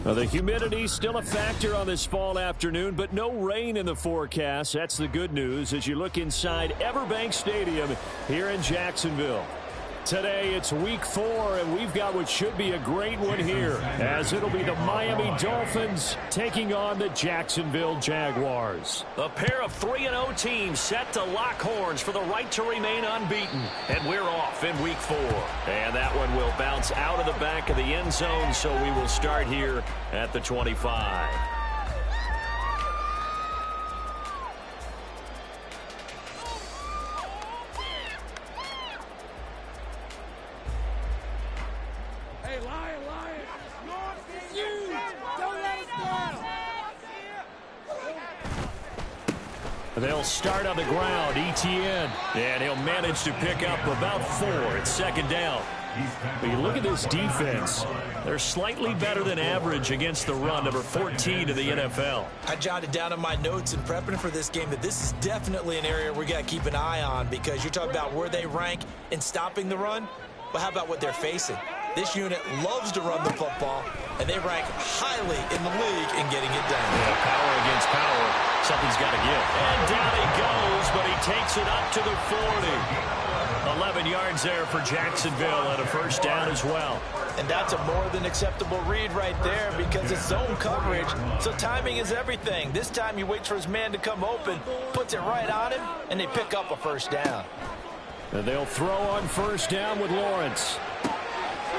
Well, the humidity's still a factor on this fall afternoon, but no rain in the forecast. That's the good news as you look inside Everbank Stadium here in Jacksonville. Today, it's week 4, and we've got what should be a great one here, as it'll be the Miami Dolphins taking on the Jacksonville Jaguars. A pair of 3-0 teams set to lock horns for the right to remain unbeaten. And we're off in week 4. And that one will bounce out of the back of the end zone, so we will start here at the 25. They'll start on the ground, ETN, and he'll manage to pick up about 4 at second down. But you look at this defense, they're slightly better than average against the run, number 14 in the NFL. I jotted down in my notes in prepping for this game that this is definitely an area we got to keep an eye on, because you're talking about where they rank in stopping the run. But how about what they're facing? This unit loves to run the football, and they rank highly in the league in getting it done. Yeah, power against power. Something's got to give. And down he goes, but he takes it up to the 40. 11 yards there for Jacksonville and a first down as well. And that's a more than acceptable read right there, because it's zone coverage, so timing is everything. This time he waits for his man to come open, puts it right on him, and they pick up a first down. And they'll throw on first down with Lawrence.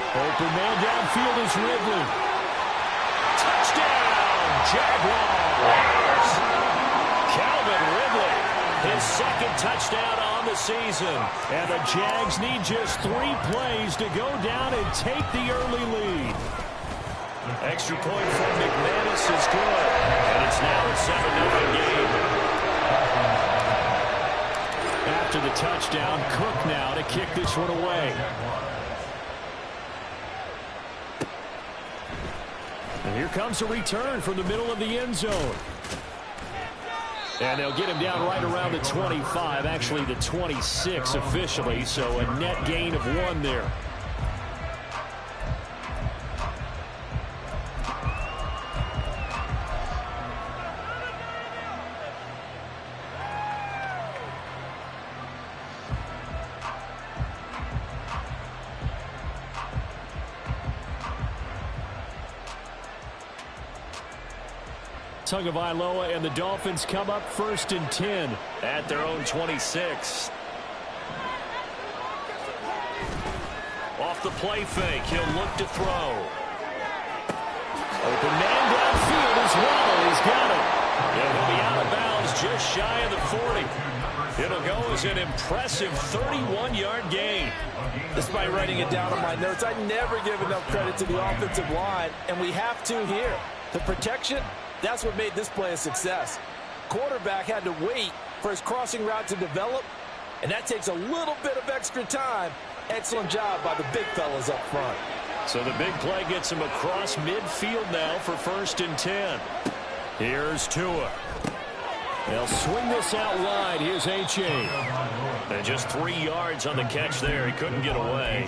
Open man downfield is Ridley. Touchdown, Jaguars! Calvin Ridley, his second touchdown on the season. And the Jags need just 3 plays to go down and take the early lead. Extra point from McManus is good. And it's now a 7-0 game. After the touchdown, Cook now to kick this one away. And here comes a return from the middle of the end zone. And they'll get him down right around the 25, actually the 26 officially, so a net gain of 1 there. Tagovailoa and the Dolphins come up 1st and 10 at their own 26. Off the play fake, he'll look to throw. Open man downfield as well. He's got it. It'll be out of bounds just shy of the 40. It'll go as an impressive 31-yard gain. Despite writing it down on my notes, I never give enough credit to the offensive line, and we have to here. The protection, that's what made this play a success. Quarterback had to wait for his crossing route to develop, and that takes a little bit of extra time. Excellent job by the big fellas up front. So the big play gets him across midfield now for 1st and 10. Here's Tua. They'll swing this out wide. Here's H.A. And just 3 yards on the catch there. He couldn't get away.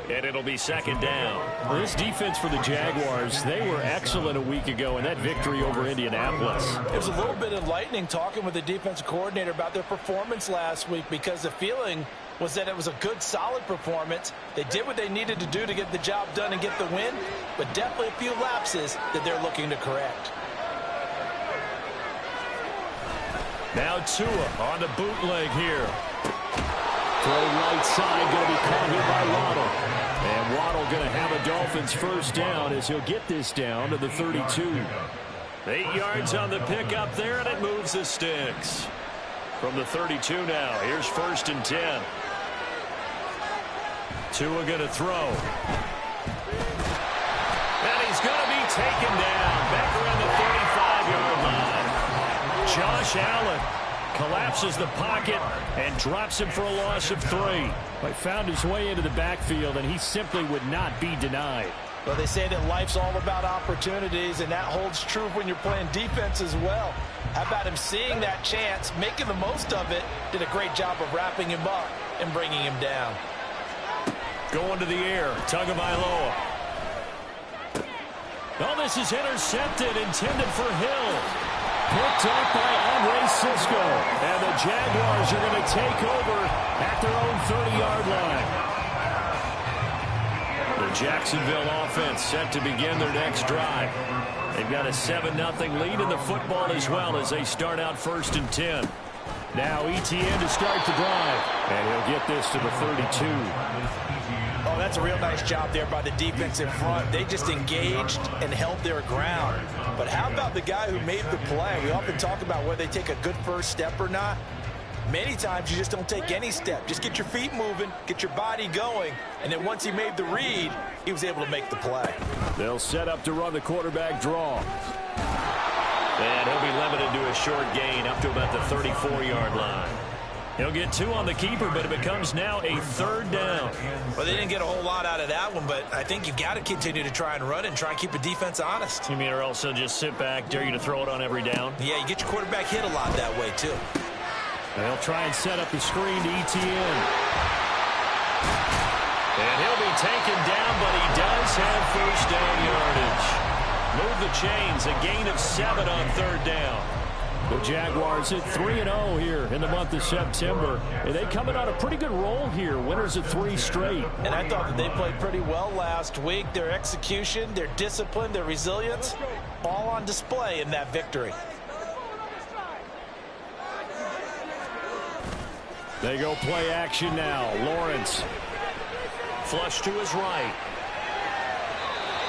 And it'll be 2nd down. Well, this defense for the Jaguars, they were excellent a week ago in that victory over Indianapolis. It was a little bit enlightening talking with the defensive coordinator about their performance last week, because the feeling was that it was a good, solid performance. They did what they needed to do to get the job done and get the win, but definitely a few lapses that they're looking to correct. Now Tua on the bootleg here. Throw right side, going to be caught here by Waddle. And Waddle going to have a Dolphins first down as he'll get this down to the 32. 8 yards on the pickup there, and it moves the sticks. From the 32 now, here's 1st and 10. Tua going to throw. And he's going to be taken down back around the 35-yard line. Josh Allen collapses the pocket and drops him for a loss of 3. He found his way into the backfield, and he simply would not be denied. Well, they say that life's all about opportunities, and that holds true when you're playing defense as well. How about him seeing that chance, making the most of it, did a great job of wrapping him up and bringing him down. Going to the air, Tagovailoa. Oh, this is intercepted, intended for Hill. Picked up by Andre Sisco. And the Jaguars are going to take over at their own 30-yard line. The Jacksonville offense set to begin their next drive. They've got a 7-0 lead in the football as well as they start out 1st and 10. Now Etienne to start the drive. And he'll get this to the 32. Oh, that's a real nice job there by the defense in front. They just engaged and held their ground. But how about the guy who made the play? We often talk about whether they take a good first step or not. Many times you just don't take any step. Just get your feet moving, get your body going, and then once he made the read, he was able to make the play. They'll set up to run the quarterback draw. And he'll be limited to a short gain up to about the 34-yard line. He'll get 2 on the keeper, but it becomes now a 3rd down. Well, they didn't get a whole lot out of that one, but I think you've got to continue to try and run and try and keep the defense honest. You mean or also just sit back, dare you to throw it on every down? Yeah, you get your quarterback hit a lot that way, too. They'll try and set up the screen to Etienne. And he'll be taken down, but he does have 1st down yardage. Move the chains, a gain of 7 on 3rd down. The Jaguars hit 3-0 here in the month of September. And they coming on a pretty good roll here. Winners of 3 straight. And I thought that they played pretty well last week. Their execution, their discipline, their resilience, all on display in that victory. They go play action now. Lawrence. Flush to his right.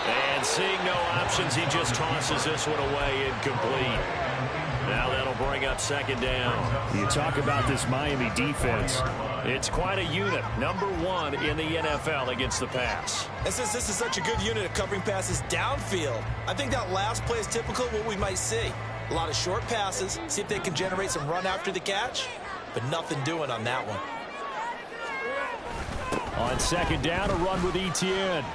And seeing no options, he just tosses this one away incomplete. Now that'll bring up 2nd down. You talk about this Miami defense. It's quite a unit. Number 1 in the NFL against the pass. And since this is such a good unit of covering passes downfield, I think that last play is typical of what we might see. A lot of short passes, see if they can generate some run after the catch, but nothing doing on that one. On 2nd down, a run with Etienne.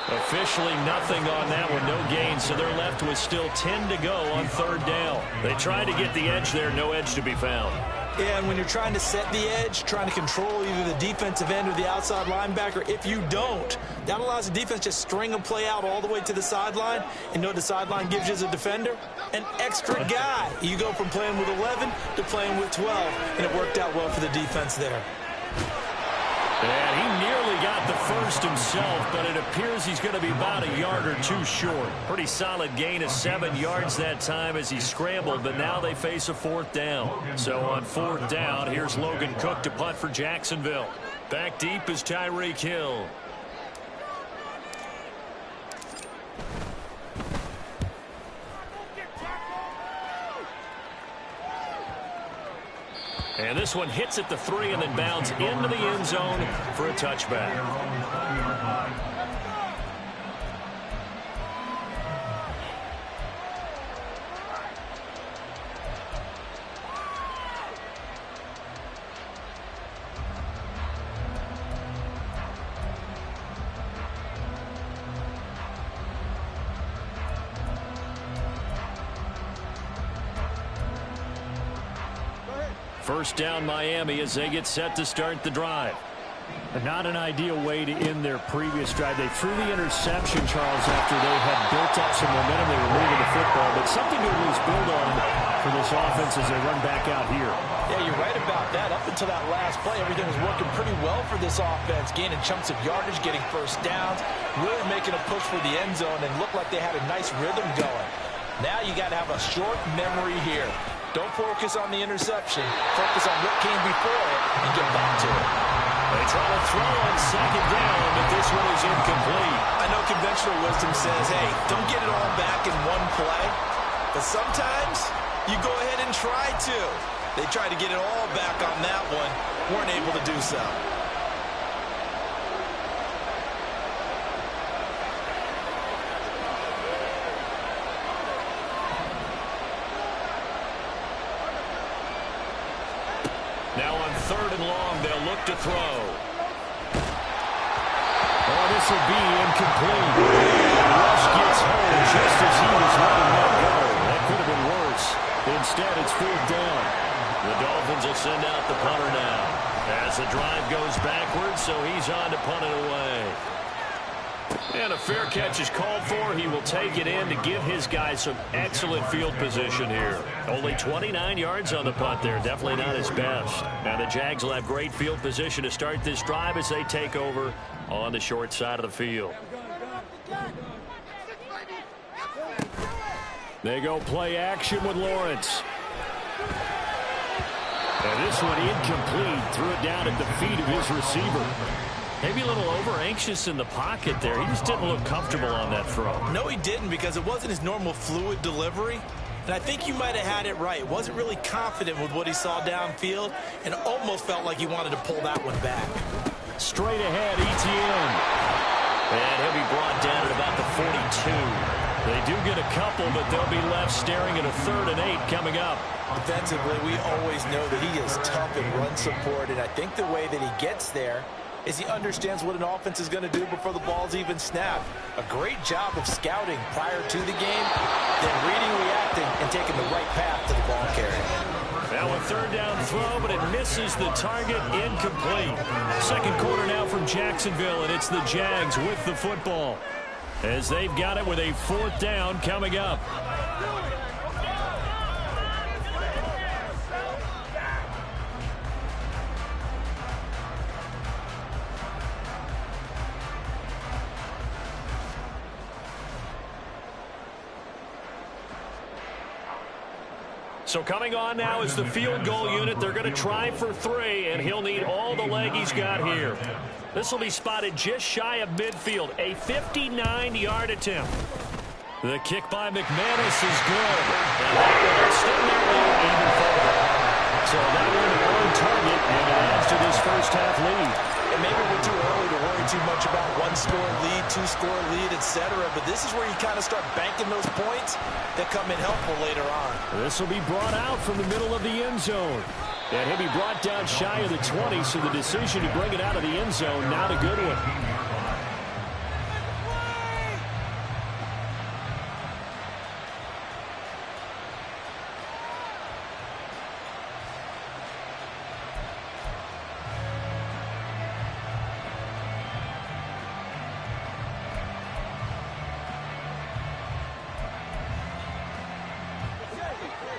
Officially nothing on that one, no gain, so they're left with still 10 to go on 3rd down. They tried to get the edge there, no edge to be found. Yeah, and when you're trying to set the edge, trying to control either the defensive end or the outside linebacker, if you don't, that allows the defense to string a play out all the way to the sideline. And you know what the sideline gives you as a defender? An extra guy. You go from playing with 11 to playing with 12, and it worked out well for the defense there. And he nearly got the 1st himself, but it appears he's going to be about a yard or 2 short. Pretty solid gain of 7 yards that time as he scrambled, but now they face a 4th down. So on 4th down, here's Logan Cook to punt for Jacksonville. Back deep is Tyreek Hill. And this one hits at the 3 and then bounds into the end zone for a touchback. First down Miami as they get set to start the drive. Not an ideal way to end their previous drive. They threw the interception, Charles, after they had built up some momentum. They were moving the football, but something to at least build on for this offense as they run back out here. Yeah, you're right about that. Up until that last play, everything was working pretty well for this offense, gaining chunks of yardage, getting 1st downs, really making a push for the end zone, and looked like they had a nice rhythm going. Now you got to have a short memory here. Don't focus on the interception. Focus on what came before it and get back to it. They try to throw on 2nd down, but this one is incomplete. I know conventional wisdom says, hey, don't get it all back in one play. But sometimes you go ahead and try to. They tried to get it all back on that one. Weren't able to do so. Now on 3rd and long, they'll look to throw. Oh, this will be incomplete. Rush gets home just as he was letting that go. That could have been worse. Instead, it's 4th down. The Dolphins will send out the punter now. As the drive goes backwards, so he's on to punt it away. And a fair catch is called for. He will take it in to give his guys some excellent field position here. Only 29 yards on the punt there. Definitely not his best. Now the Jags will have great field position to start this drive as they take over on the short side of the field. They go play action with Lawrence. And this one incomplete. Threw it down at the feet of his receiver. Maybe a little over-anxious in the pocket there. He just didn't look comfortable on that throw. No, he didn't, because it wasn't his normal fluid delivery. And I think you might have had it right. Wasn't really confident with what he saw downfield and almost felt like he wanted to pull that one back. Straight ahead, ETN. And he'll be brought down at about the 42. They do get a couple, but they'll be left staring at a 3rd and 8 coming up. Defensively, we always know that he is tough in run support, and I think the way that he gets there is he understands what an offense is going to do before the ball's even snapped. A great job of scouting prior to the game, then reading, reacting, and taking the right path to the ball carrier. Now a 3rd down throw, but it misses the target, incomplete. Second quarter now from Jacksonville, and it's the Jags with the football, as they've got it with a 4th down coming up. So coming on now is the field goal unit. They're going to try for 3, and he'll need all the leg he's got here. This will be spotted just shy of midfield, a 59-yard attempt. The kick by McManus is good. And that will extend their lead even further. So that one on target, and it adds to this first-half lead. And maybe we're too early to worry too much about 1-score lead, 2-score lead, etc. But this is where you kind of start banking those points that come in helpful later on. This will be brought out from the middle of the end zone. And he'll be brought down shy of the 20, so the decision to bring it out of the end zone, not a good one.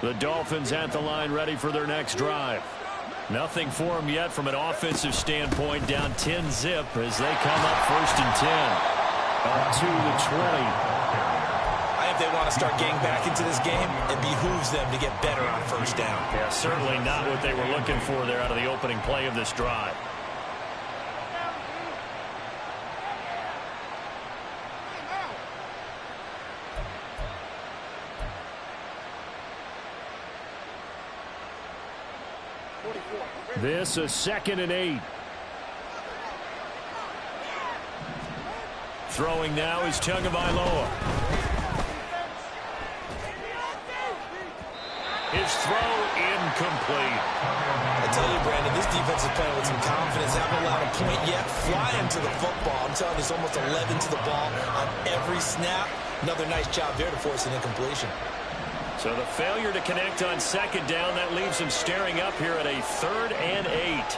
The Dolphins at the line, ready for their next drive. Nothing for them yet from an offensive standpoint. Down 10-zip as they come up 1st and 10. Up to the 20. I think they want to start getting back into this game. It behooves them to get better on 1st down. Yeah, certainly not what they were looking for there out of the opening play of this drive. This a 2nd and 8. Throwing now is Tagovailoa. His throw incomplete. I tell you, Brandon, this defense is playing with some confidence. Haven't allowed a point yet. Flying to the football. I'm telling you, it's almost 11 to the ball on every snap. Another nice job there to force an incompletion. So the failure to connect on 2nd down, that leaves him staring up here at a 3rd and 8.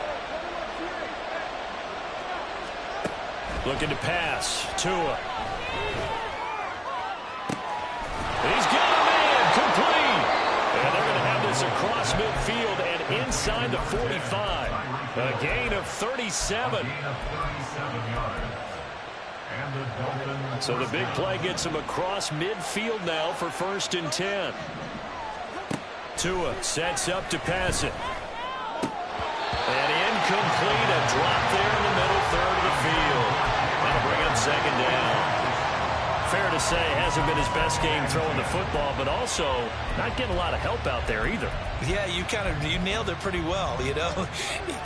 Looking to pass. Tua. He's got a man. Complete. And they're going to have this across midfield and inside the 45. A gain of 37. So the big play gets him across midfield now for 1st and 10. Tua sets up to pass it. And incomplete. A drop there in the middle 3rd of the field. That'll bring up 2nd down. Fair to say, hasn't been his best game throwing the football, but also not getting a lot of help out there either. Yeah, you nailed it pretty well, you know.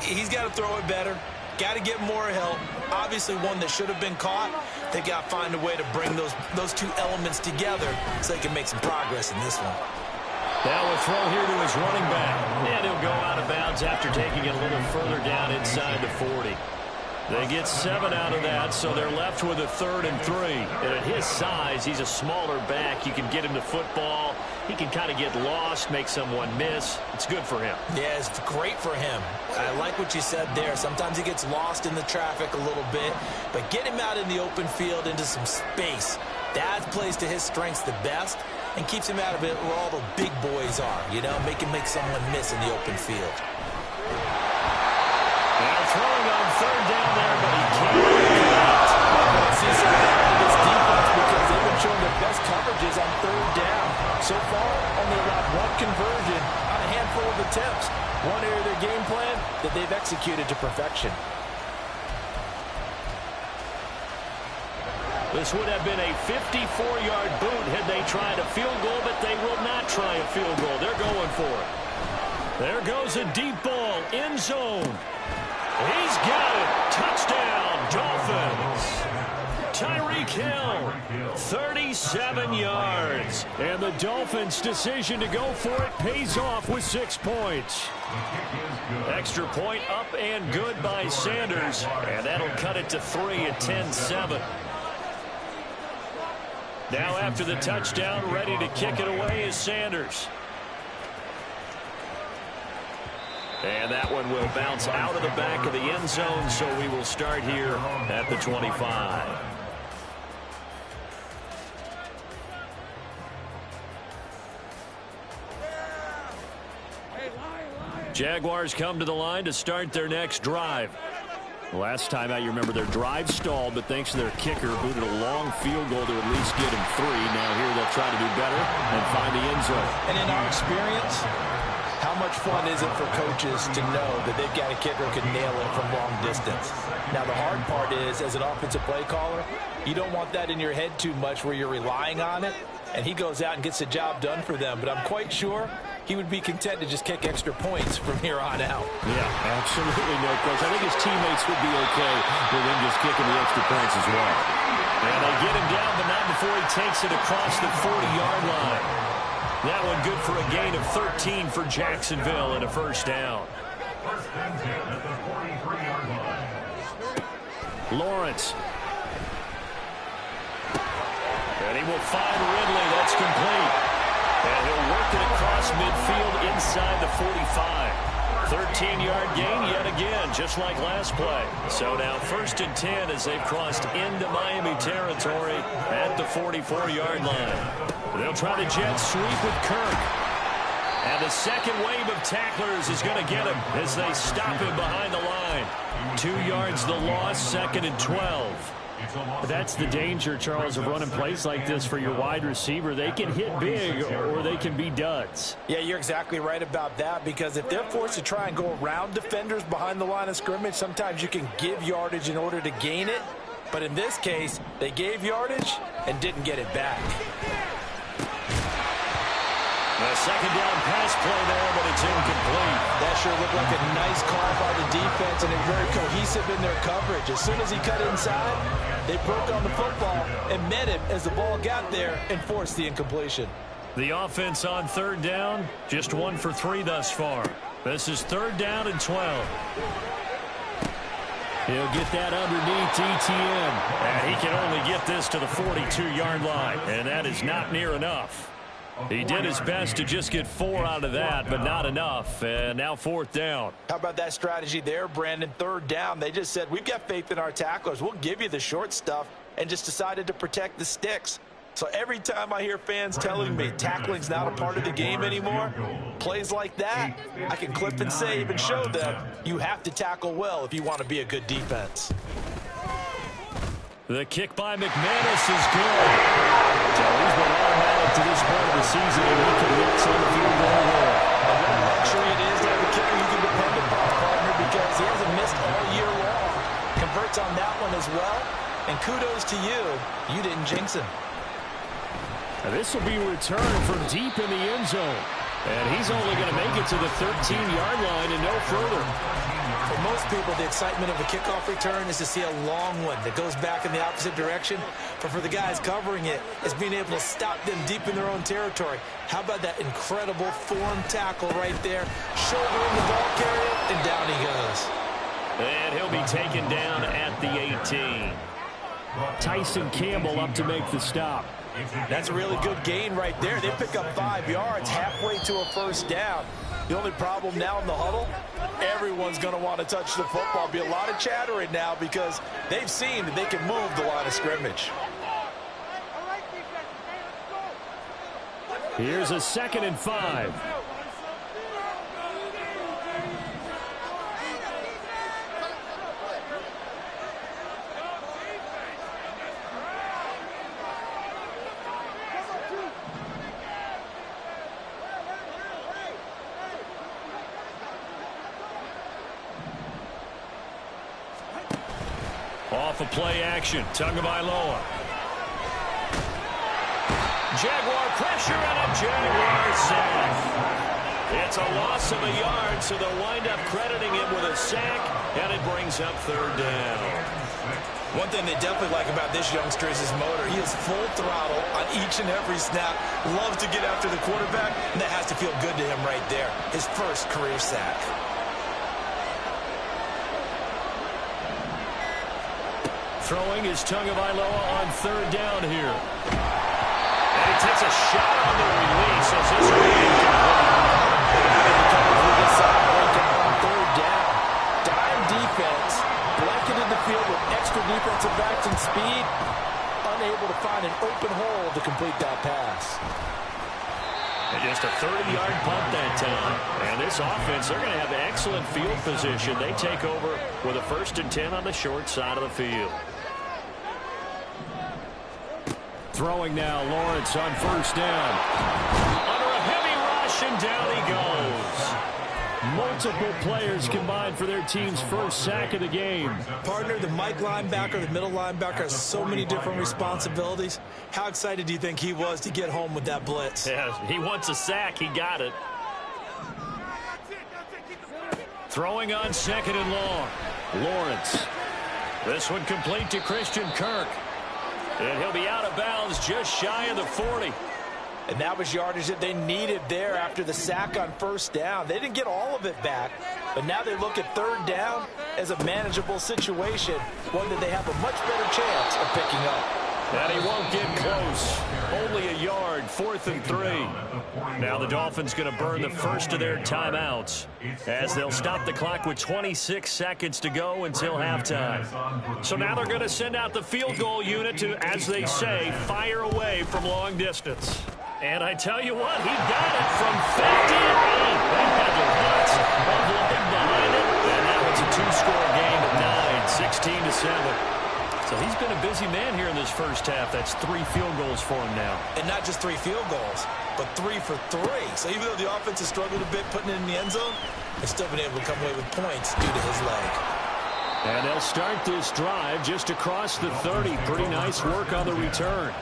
He's got to throw it better. Got to get more help. Obviously one that should have been caught. They got to find a way to bring those two elements together so they can make some progress in this one. Now a throw here to his running back. And he'll go out of bounds after taking it a little further down inside the 40. They get 7 out of that, so they're left with a 3rd and 3. And at his size, he's a smaller back. You can get him the football he can kind of get lost, make someone miss. It's good for him. Yeah, it's great for him. I like what you said there. Sometimes he gets lost in the traffic a little bit, but get him out in the open field into some space. That plays to his strengths the best and keeps him out of it where all the big boys are, you know, make him make someone miss in the open field. Now throwing on third down there, but he can't connect. I see some of this defense because they've been showing their best coverages on third down. So far, only allowed one conversion on a handful of attempts. One area of their game plan that they've executed to perfection. This would have been a 54-yard boot had they tried a field goal, but they will not try a field goal. They're going for it. There goes a deep ball, end zone. He's got it. Touchdown, Dolphins. Tyreek Hill, 37 yards. And the Dolphins' decision to go for it pays off with 6 points. Extra point up and good by Sanders. And that'll cut it to 3 at 10-7. Now after the touchdown, ready to kick it away is Sanders. And that one will bounce out of the back of the end zone, so we will start here at the 25. Jaguars come to the line to start their next drive. Last time out, you remember their drive stalled, but thanks to their kicker, booted a long field goal to at least get him 3. Now here they'll try to do better and find the end zone. And in our experience, how much fun is it for coaches to know that they've got a kicker who can nail it from long distance? Now, the hard part is, as an offensive play caller, you don't want that in your head too much where you're relying on it, and he goes out and gets the job done for them. But I'm quite sure he would be content to just kick extra points from here on out. Yeah, absolutely no question. I think his teammates would be okay with him just kicking the extra points as well. And they get him down, but not before he takes it across the 40-yard line. That one good for a gain of 13 for Jacksonville and a first down. Lawrence. And he will find Ridley. That's complete. And he'll work it across midfield inside the 45. 13-yard gain yet again, just like last play. So now 1st and 10 as they've crossed into Miami territory at the 44-yard line. They'll try the jet sweep with Kirk. And the second wave of tacklers is going to get him as they stop him behind the line. 2 yards the loss, 2nd and 12. That's the danger, Charles, of running plays like this for your wide receiver. They can hit big or they can be duds. Yeah, you're exactly right about that, because if they're forced to try and go around defenders behind the line of scrimmage, sometimes you can give yardage in order to gain it. But in this case, they gave yardage and didn't get it back. A second down pass play there, but it's incomplete. That sure looked like a nice call by the defense, and they're very cohesive in their coverage. As soon as he cut inside, they broke on the football and met him as the ball got there and forced the incompletion. The offense on third down, just 1 for 3 thus far. This is 3rd down and 12. He'll get that underneath ETN. And he can only get this to the 42-yard line, and that is not near enough. He did his best to just get 4 out of that, but not enough. And now 4th down. How about that strategy there, Brandon? 3rd down. They just said, we've got faith in our tacklers. We'll give you the short stuff, and just decided to protect the sticks. So every time I hear fans telling me tackling's not a part of the game anymore, plays like that, I can clip and save and show them you have to tackle well if you want to be a good defense. The kick by McManus is good. So he's been automatic to this point of the season, and he can hit some field goal well. And what a luxury it is to have a kicker you can depend upon, partner, because he hasn't missed all year long. Converts on that one as well. And kudos to you. You didn't jinx him. And this will be returned from deep in the end zone. And he's only going to make it to the 13-yard line and no further. For most people, the excitement of a kickoff return is to see a long one that goes back in the opposite direction. But for the guys covering it, it's being able to stop them deep in their own territory. How about that incredible form tackle right there? Shouldering the ball carrier, and down he goes. And he'll be taken down at the 18. Tyson Campbell up to make the stop. That's a really good gain right there. They pick up 5 yards halfway to a first down. The only problem now in the huddle, everyone's going to want to touch the football. Be a lot of chattering now because they've seen that they can move the line of scrimmage. Here's a 2nd and 5. Off of play action, Tagovailoa. Jaguar pressure and a Jaguar sack. It's a loss of a yard, so they'll wind up crediting him with a sack, and it brings up 3rd down. One thing they definitely like about this youngster is his motor. He is full throttle on each and every snap. Loves to get after the quarterback, and that has to feel good to him right there. His first career sack. Throwing is Tagovailoa on 3rd down here. And he takes a shot on the release as this will be on 3rd down. Dime defense, blanketed the field with extra defensive backs and speed, unable to find an open hole to complete that pass. And just a 30-yard punt that time. And this offense, they're going to have excellent field position. They take over with a 1st and 10 on the short side of the field. Throwing now, Lawrence on 1st down. Under a heavy rush, and down he goes. Multiple players combined for their team's first sack of the game. Partner, the Mike linebacker, the middle linebacker has so many different responsibilities. How excited do you think he was to get home with that blitz? Yeah, he wants a sack. He got it. Throwing on 2nd and long. Lawrence. This one complete to Christian Kirk. And he'll be out of bounds just shy of the 40. And that was yardage that they needed there after the sack on 1st down. They didn't get all of it back, but now they look at 3rd down as a manageable situation, one that they have a much better chance of picking up. And he won't get close. Only a yard, 4th and 3. Now the Dolphins going to burn the first of their timeouts as they'll stop the clock with 26 seconds to go until halftime. So now they're going to send out the field goal unit to, as they say, fire away from long distance. And I tell you what, he got it from 58. That had the lots of leg behind it. And now it's a 2-score game at 9, 16-7. So he's been a busy man here in this first half. That's 3 field goals for him now. And not just 3 field goals, but 3 for 3. So even though the offense has struggled a bit putting it in the end zone, they've still been able to come away with points due to his leg. And they'll start this drive just across the 30. Pretty nice work on the return.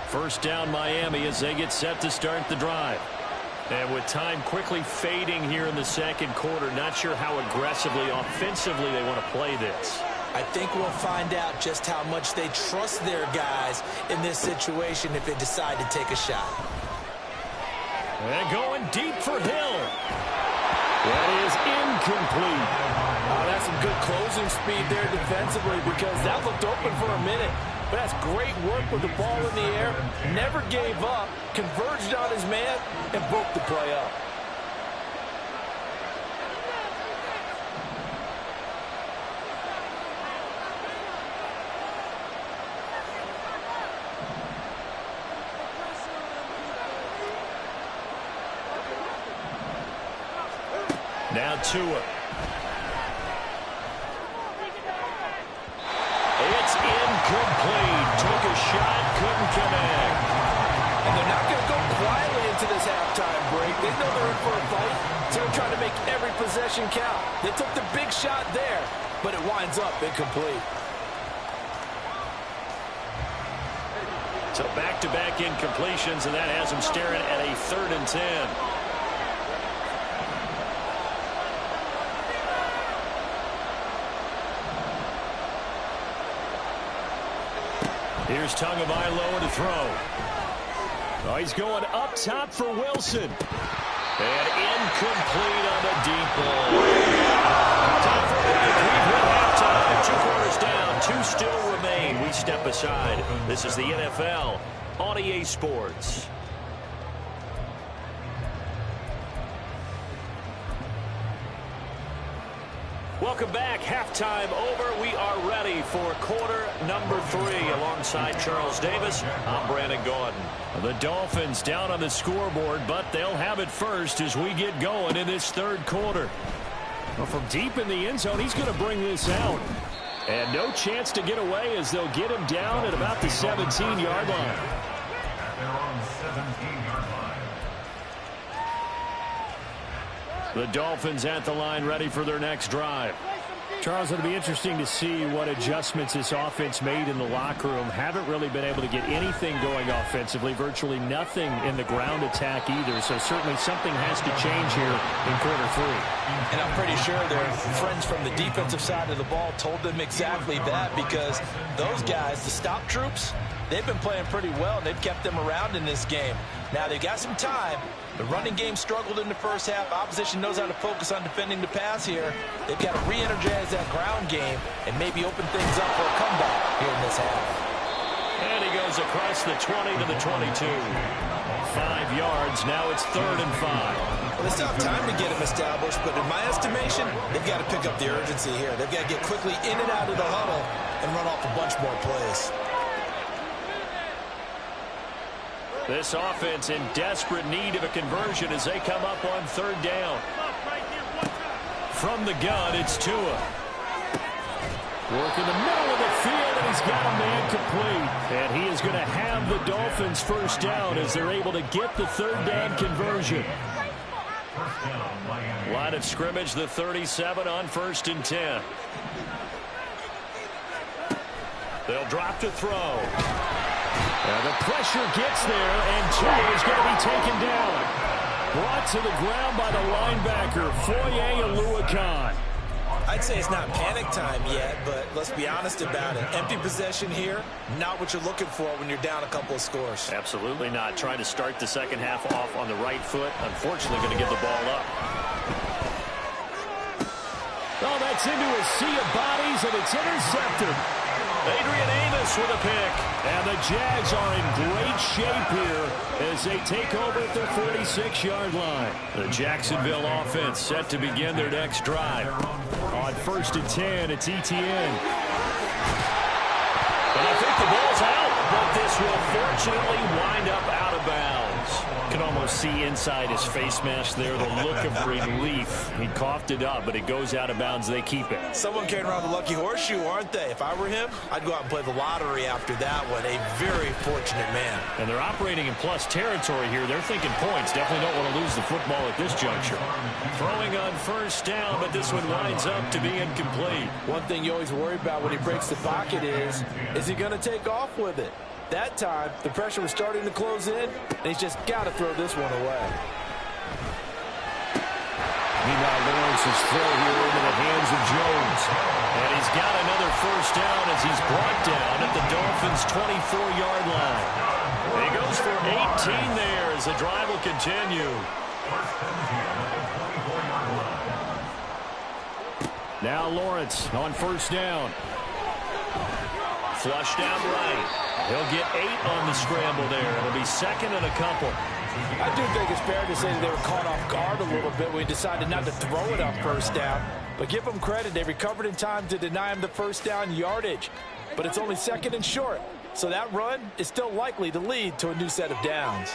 First down Miami as they get set to start the drive. And with time quickly fading here in the 2nd quarter, not sure how aggressively, offensively they want to play this. I think we'll find out just how much they trust their guys in this situation if they decide to take a shot. And going deep for Hill. That is incomplete. That's some good closing speed there defensively because that looked open for a minute. But that's great work with the ball in the air. Never gave up, converged on his man, and broke the play up. Now Tua. It's incomplete. Took a shot, couldn't connect. And they're not going to go quietly into this halftime break. They know they're in for a fight, so they're trying to make every possession count. They took the big shot there, but it winds up incomplete. So back-to-back incompletions, and that has them staring at a 3rd and 10. Here's Tagovailoa to throw. Oh, he's going up top for Wilson. And incomplete on the deep ball. Time for a break. We've hit halftime. step aside. This is the NFL on EA Sports. Welcome back. Halftime over. We are ready for quarter number 3. Alongside Charles Davis, I'm Brandon Gaudin. The Dolphins down on the scoreboard, but they'll have it first as we get going in this third quarter. Well, from deep in the end zone, he's going to bring this out. And no chance to get away as they'll get him down at about the 17-yard line. They're on 17-yard line. The Dolphins at the line ready for their next drive. Charles, it'll be interesting to see what adjustments this offense made in the locker room. Haven't really been able to get anything going offensively. Virtually nothing in the ground attack either. So certainly something has to change here in quarter 3. And I'm pretty sure their friends from the defensive side of the ball told them exactly that, because those guys, the stop troops, they've been playing pretty well, and they've kept them around in this game. Now they've got some time. The running game struggled in the first half. Opposition knows how to focus on defending the pass here. They've got to re-energize that ground game and maybe open things up for a comeback here in this half. And he goes across the 20 to the 22. 5 yards. Now it's 3rd and 5. Well, they still have time to get him established, but in my estimation, they've got to pick up the urgency here. They've got to get quickly in and out of the huddle and run off a bunch more plays. This offense in desperate need of a conversion as they come up on 3rd down. From the gun, it's Tua. Work in the middle of the field, and he's got a man complete. And he is going to have the Dolphins first down as they're able to get the 3rd down conversion. Line of scrimmage, the 37 on 1st and 10. They'll drop to throw. And the pressure gets there, and Tua is going to be taken down. Brought to the ground by the linebacker, Foye Oluokun. I'd say it's not panic time yet, but let's be honest about it. Empty possession here, not what you're looking for when you're down a couple of scores. Absolutely not. Trying to start the second half off on the right foot. Unfortunately, going to give the ball up. Oh, that's into a sea of bodies, and it's intercepted. Adrian Amos with a pick. And the Jags are in great shape here as they take over at their 46-yard line. The Jacksonville offense set to begin their next drive. On 1st and 10, it's Etienne. And I think the ball's out, but this will fortunately wind up out of bounds. You can almost see inside his face mask there the look of relief. He coughed it up, but it goes out of bounds. They keep it. Someone carrying around the lucky horseshoe, aren't they? If I were him, I'd go out and play the lottery after that one. A very fortunate man. And they're operating in plus territory here. They're thinking points. Definitely don't want to lose the football at this juncture. Throwing on 1st down, but this one winds up to be incomplete. One thing you always worry about when he breaks the pocket is he going to take off with it? That time, the pressure was starting to close in, and he's just got to throw this one away. Meanwhile, Lawrence's throw here into the hands of Jones. And he's got another 1st down as he's brought down at the Dolphins' 24-yard line. And he goes for 18 there as the drive will continue. Now Lawrence on 1st down. Flushed out right. He'll get 8 on the scramble there. It'll be 2nd and a couple. I do think it's fair to say that they were caught off guard a little bit when we decided not to throw it on 1st down. But give them credit. They recovered in time to deny him the 1st down yardage. But it's only 2nd and short. So that run is still likely to lead to a new set of downs.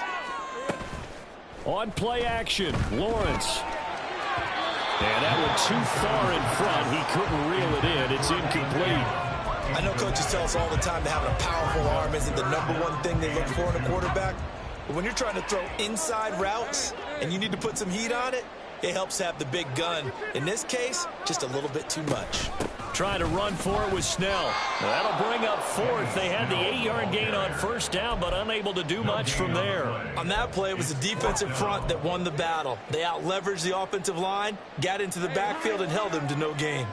On play action, Lawrence. And that one too far in front. He couldn't reel it in. It's incomplete. I know coaches tell us all the time that having a powerful arm isn't the #1 thing they look for in a quarterback. But when you're trying to throw inside routes and you need to put some heat on it, it helps have the big gun. In this case, just a little bit too much. Trying to run for it with Snell. That'll bring up 4th. They had the 8-yard gain on 1st down, but unable to do much from there. On that play, it was the defensive front that won the battle. They out-leveraged the offensive line, got into the backfield, and held them to no gain.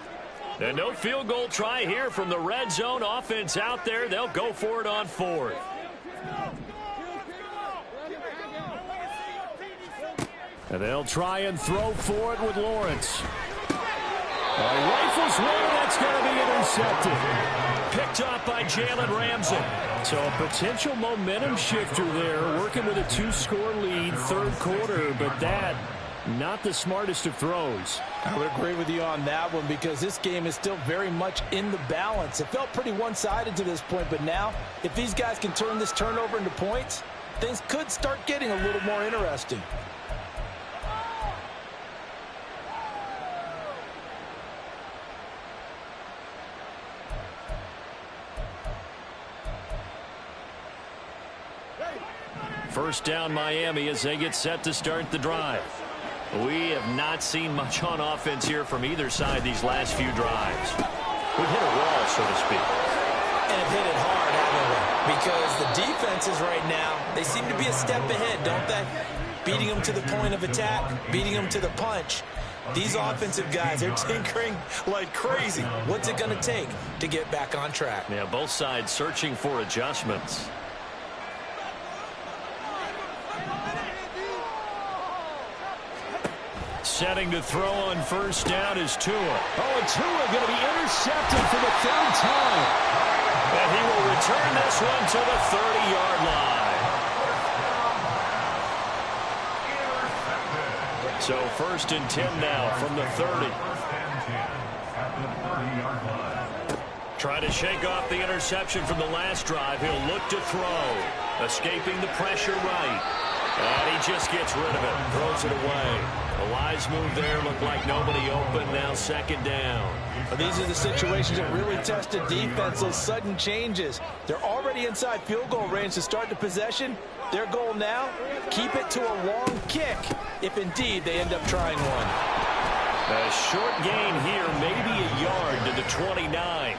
And no field goal try here from the red zone offense out there. They'll go for it on 4th. And they'll try and throw for it with Lawrence. Rifles one, that's going to be intercepted. Picked off by Jalen Ramsey. So a potential momentum shifter there, working with a 2-score lead, third quarter, but that, not the smartest of throws. I would agree with you on that one because this game is still very much in the balance. It felt pretty one-sided to this point, but now, if these guys can turn this turnover into points, things could start getting a little more interesting. First down Miami as they get set to start the drive. We have not seen much on offense here from either side these last few drives. We've hit a wall, so to speak. And have hit it hard, haven't we? Because the defenses right now, they seem to be a step ahead, don't they? Beating them to the point of attack, beating them to the punch. These offensive guys, they're tinkering like crazy. What's it going to take to get back on track? Yeah, both sides searching for adjustments. Setting to throw on first down is Tua. Oh, and Tua going to be intercepted for the third time. And he will return this one to the 30-yard line. So first and 10 now from the 30. Trying to shake off the interception from the last drive. He'll look to throw. Escaping the pressure right. And he just gets rid of it. Throws it away. A wise move there. Looked like nobody open. Now second down. These are the situations that really test the defense. Those sudden changes. They're already inside field goal range to start the possession. Their goal now, keep it to a long kick if indeed they end up trying one. A short gain here, maybe a yard to the 29.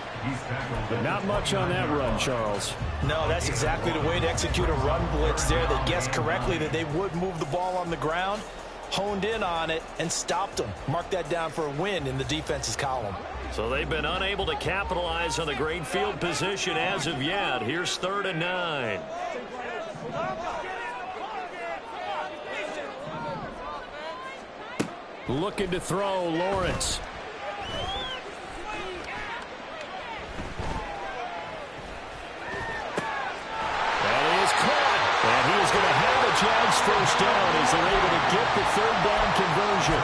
But not much on that run, Charles. No, that's exactly the way to execute a run blitz there. They guessed correctly that they would move the ball on the ground, honed in on it, and stopped them. Mark that down for a win in the defense's column. So they've been unable to capitalize on the great field position as of yet. Here's 3rd and 9. Looking to throw, Lawrence. And he is caught. And he is going to have a Jags first down as they're able to get the 3rd down conversion.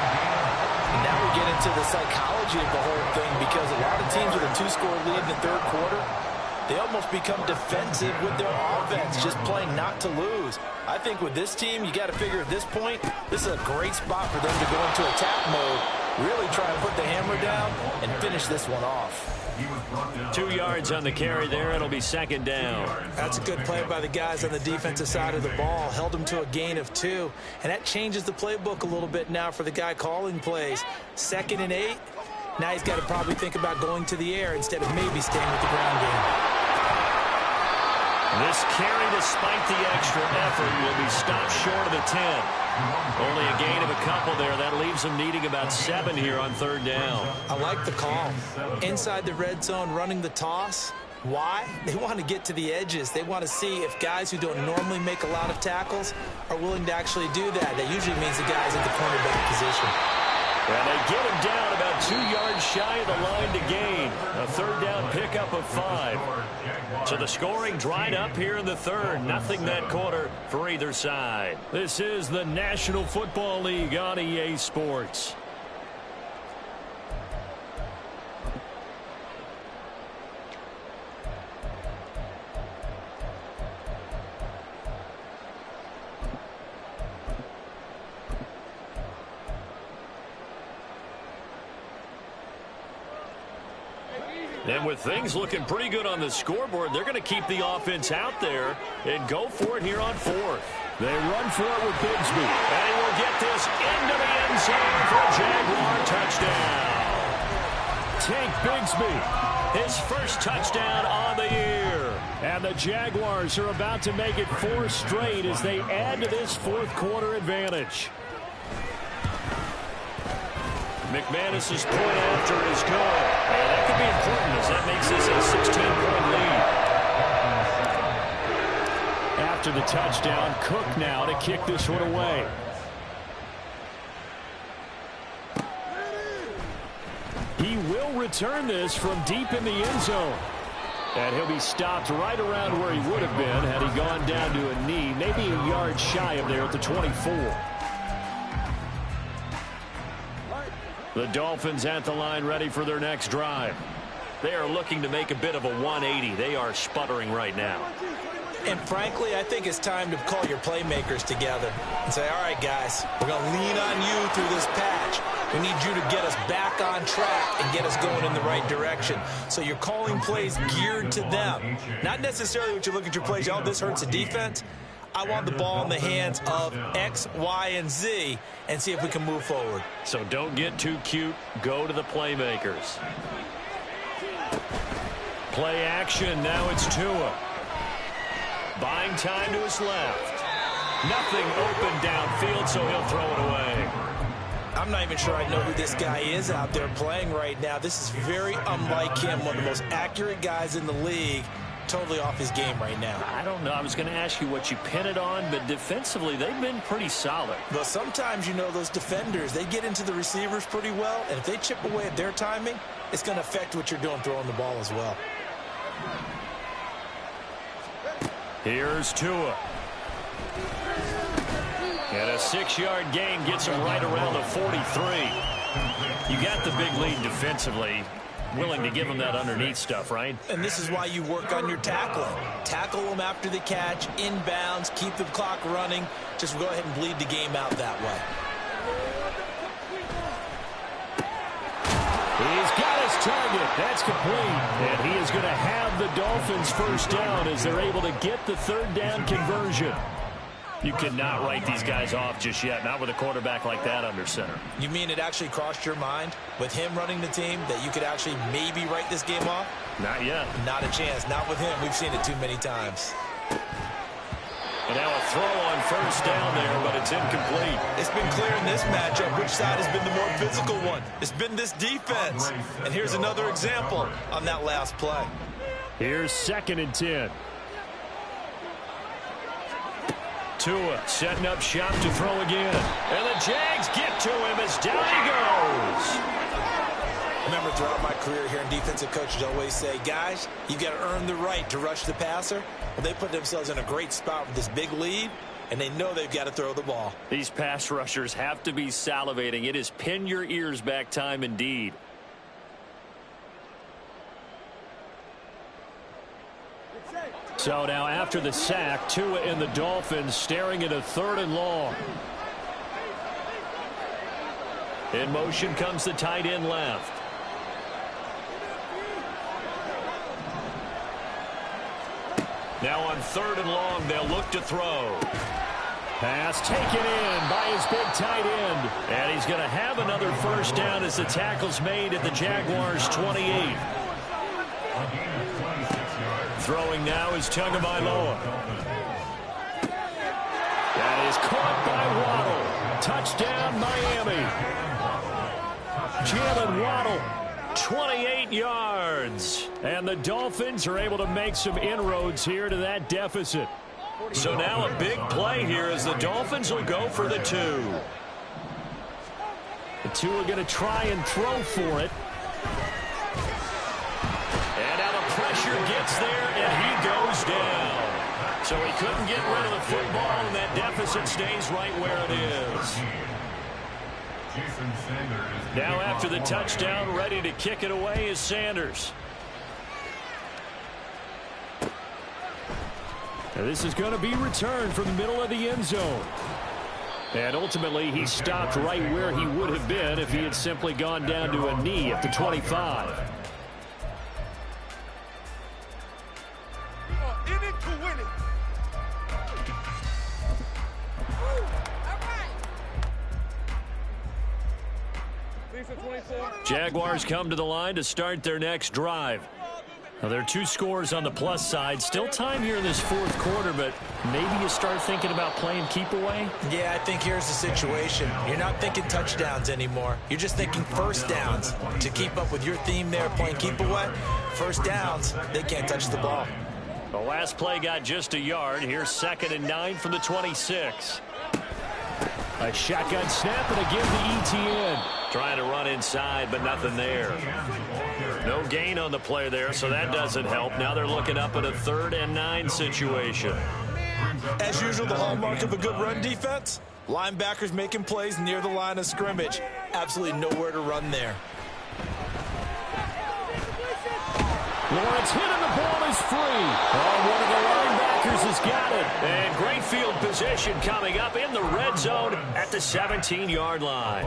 Now we get into the psychology of the whole thing because a lot of teams with a 2-score lead in the 3rd quarter, they almost become defensive with their offense, just playing not to lose. I think with this team, you got to figure at this point, this is a great spot for them to go into attack mode, really try and put the hammer down and finish this one off. 2 yards on the carry there. It'll be 2nd down. That's a good play by the guys on the defensive side of the ball. Held them to a gain of 2. And that changes the playbook a little bit now for the guy calling plays. 2nd and 8. Now he's got to probably think about going to the air instead of maybe staying with the ground game. This carry, despite the extra effort, will be stopped short of the 10. Only a gain of a couple there. That leaves them needing about 7 here on 3rd down. I like the call. Inside the red zone, running the toss. Why? They want to get to the edges. They want to see if guys who don't normally make a lot of tackles are willing to actually do that. That usually means the guys at the cornerback position. And they get him down about 2 yards shy of the line to gain. A 3rd down pickup of 5. So the scoring dried up here in the 3rd. Nothing that quarter for either side. This is the National Football League on EA Sports. And with things looking pretty good on the scoreboard, they're going to keep the offense out there and go for it here on 4th. They run for it with Bigsby. And he will get this into the end zone for a Jaguar touchdown. Tank Bigsby, his first touchdown on the year. And the Jaguars are about to make it 4 straight as they add to this 4th quarter advantage. McManus's point after is good. And that could be important as that makes this a 16-point lead. After the touchdown, Cook now to kick this one away. He will return this from deep in the end zone. And he'll be stopped right around where he would have been had he gone down to a knee, maybe a yard shy of there at the 24. The Dolphins at the line ready for their next drive. They are looking to make a bit of a 180. They are sputtering right now. And frankly, I think it's time to call your playmakers together and say, all right, guys, we're going to lean on you through this patch. We need you to get us back on track and get us going in the right direction. So you're calling plays geared to them. Not necessarily what you look at your plays, oh, this hurts the defense. I want the ball in the hands of X, Y, and Z and see if we can move forward. So don't get too cute. Go to the playmakers. Play action. Now it's Tua. Buying time to his left. Nothing open downfield, so he'll throw it away. I'm not even sure I know who this guy is out there playing right now. This is very unlike him, one of the most accurate guys in the league. Totally off his game right now. I don't know. I was going to ask you what you pin it on, but defensively, they've been pretty solid. But sometimes, you know, those defenders, they get into the receivers pretty well, and if they chip away at their timing, it's going to affect what you're doing throwing the ball as well. Here's Tua. And a 6-yard gain gets him right around the 43. You got the big lead defensively. Willing to give them that underneath stuff, right? And this is why you work on your tackling. Tackle them after the catch, inbounds, keep the clock running. Just go ahead and bleed the game out that way. He's got his target. That's complete. And he is going to have the Dolphins first down as they're able to get the third down conversion. You cannot write these guys off just yet, not with a quarterback like that under center. You mean it actually crossed your mind with him running the team that you could actually maybe write this game off? Not yet. Not a chance. Not with him. We've seen it too many times. And now a throw on first down there, but it's incomplete. It's been clear in this matchup which side has been the more physical one. It's been this defense. And here's another example on that last play. Here's 2nd and 10. Tua setting up shop to throw again. And the Jags get to him as down he goes. Remember, throughout my career here in defensive coaches always say, guys, you got to earn the right to rush the passer. Well, they put themselves in a great spot with this big lead, and they know they've got to throw the ball. These pass rushers have to be salivating. It is pin your ears back time indeed. So now after the sack, Tua and the Dolphins staring at a 3rd and long. In motion comes the tight end left. Now on 3rd and long, they'll look to throw. Pass taken in by his big tight end. And he's going to have another first down as the tackle's made at the Jaguars' 28. Throwing now is Tagovailoa. That is caught by Waddle. Touchdown, Miami. Jalen Waddle, 28 yards. And the Dolphins are able to make some inroads here to that deficit. So now a big play here as the Dolphins will go for the 2. The 2 are going to try and throw for it. And now the pressure gets there, and he goes down. So he couldn't get rid of the football, and that deficit stays right where it is. Now after the touchdown, ready to kick it away is Sanders. Now this is going to be returned from the middle of the end zone. And ultimately, he stopped right where he would have been if he had simply gone down to a knee at the 25. Jaguars come to the line to start their next drive. Now, there are 2 scores on the plus side. Still time here in this 4th quarter, but maybe you start thinking about playing keep away? Yeah, I think here's the situation. You're not thinking touchdowns anymore. You're just thinking first downs. To keep up with your theme there, playing keep away, first downs, they can't touch the ball. The last play got just a yard. Here's 2nd and 9 from the 26. A shotgun snap and a give to ETN. Trying to run inside, but nothing there. No gain on the play there, so that doesn't help. Now they're looking up at a 3rd and 9 situation. As usual, the hallmark of a good run defense, linebackers making plays near the line of scrimmage. Absolutely nowhere to run there. Lawrence hit and the ball is free. Oh, one of the linebackers has got it. And great field position coming up in the red zone at the 17-yard line.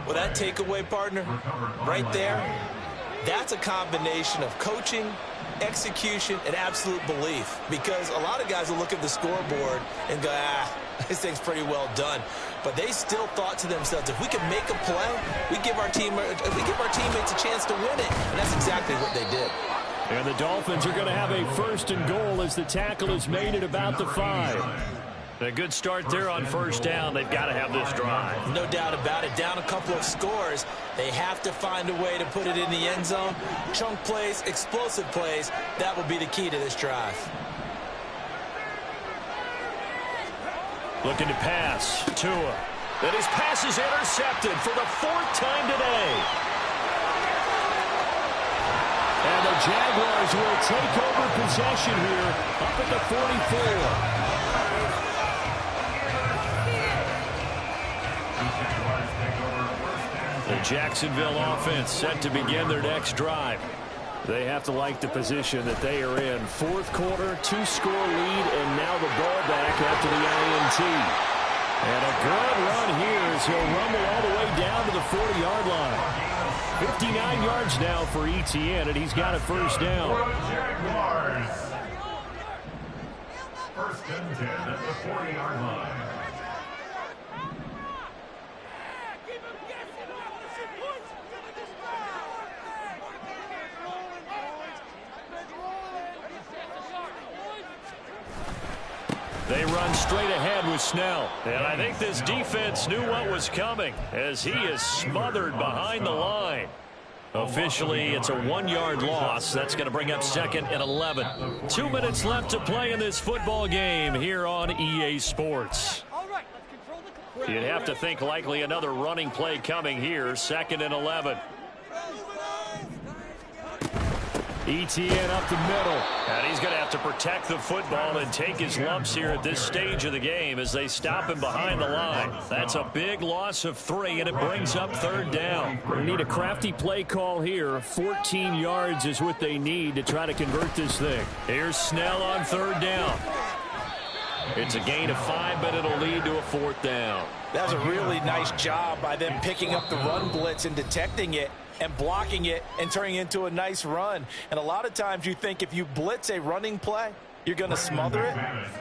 Well, that takeaway, partner, right there, that's a combination of coaching, execution, and absolute belief. Because a lot of guys will look at the scoreboard and go, this thing's pretty well done. But they still thought to themselves, if we can make a play, we give our teammates a chance to win it. And that's exactly what they did. And the Dolphins are going to have a 1st and goal as the tackle is made at about the 5. A good start there on 1st down. They've got to have this drive. No doubt about it. Down a couple of scores. They have to find a way to put it in the end zone. Chunk plays, explosive plays. That will be the key to this drive. Looking to pass. Tua. And his pass is intercepted for the 4th time today. And the Jaguars will take over possession here up at the 44. The Jacksonville offense set to begin their next drive. They have to like the position that they are in. 4th quarter, 2-score lead, and now the ball back after the INT. And a good run here as he'll rumble all the way down to the 40-yard line. 59 yards now for ETN, and he's got a 1st down. Jaguars. 1st and 10 at the 40-yard line. They run straight ahead with Snell. And I think this defense knew what was coming as he is smothered behind the line. Officially, it's a 1-yard loss. That's going to bring up 2nd and 11. 2 minutes left to play in this football game here on EA Sports. You'd have to think likely another running play coming here. 2nd and 11. ETN up the middle. And he's going to have to protect the football and take his lumps here at this stage of the game as they stop him behind the line. That's a big loss of 3, and it brings up 3rd down. They need a crafty play call here. 14 yards is what they need to try to convert this thing. Here's Snell on 3rd down. It's a gain of 5, but it'll lead to a 4th down. That was a really nice job by them picking up the run blitz and detecting it and blocking it and turning it into a nice run. And a lot of times you think if you blitz a running play, you're going to smother it.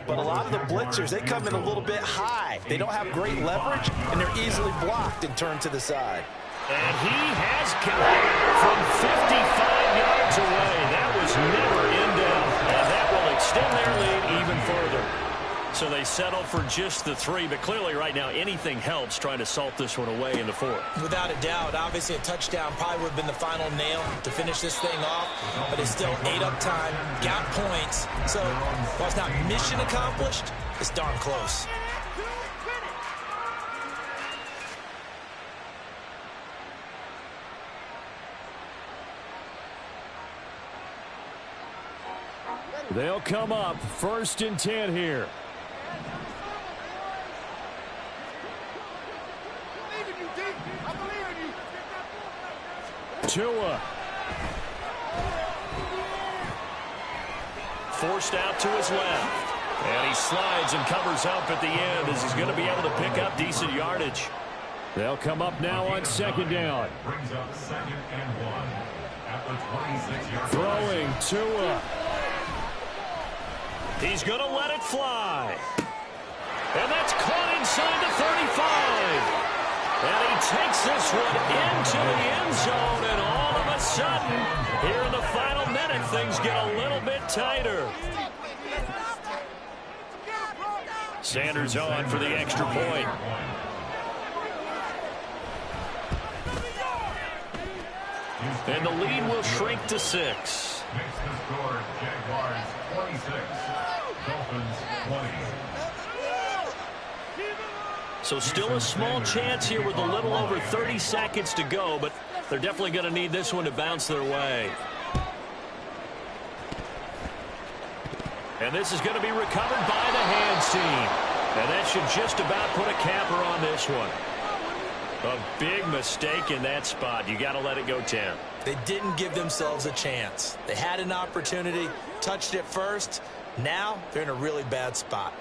But a lot of the blitzers, they come in a little bit high. They don't have great leverage, and they're easily blocked and turned to the side. And he has got it from 55 yards away. That was never in doubt, and that will extend their lead even further. So they settle for just the 3, but clearly right now anything helps trying to salt this one away in the 4th. Without a doubt, obviously a touchdown probably would have been the final nail to finish this thing off, but it's still 8 up time, got points. So while it's not mission accomplished, it's darn close. They'll come up 1st and 10 here. Tua. Forced out to his left. And he slides and covers up at the end as he's going to be able to pick up decent yardage. They'll come up now on 2nd down. Brings up 2nd and 1 at the 26-yard line. Throwing Tua. He's going to let it fly. And that's caught inside the 35. And he takes this one into the end zone, and all of a sudden, here in the final minute, things get a little bit tighter. Sanders on for the extra point. And the lead will shrink to 6. Makes the score Jaguars 26, Dolphins 20. So still a small chance here with a little over 30 seconds to go, but they're definitely going to need this one to bounce their way. And this is going to be recovered by the hands team. And that should just about put a capper on this one. A big mistake in that spot. You got to let it go 10. They didn't give themselves a chance. They had an opportunity, touched it first. Now they're in a really bad spot.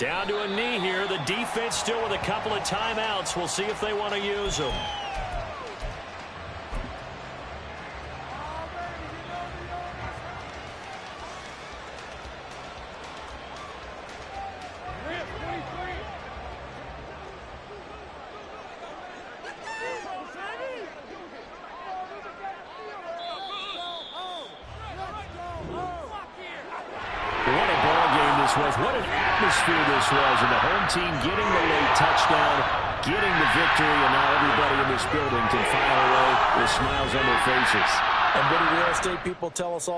Down to a knee here. The defense still with a couple of timeouts. We'll see if they want to use them. What an atmosphere this was, and the home team getting the late touchdown, getting the victory, and now everybody in this building can file away with smiles on their faces. And what do real estate people tell us all?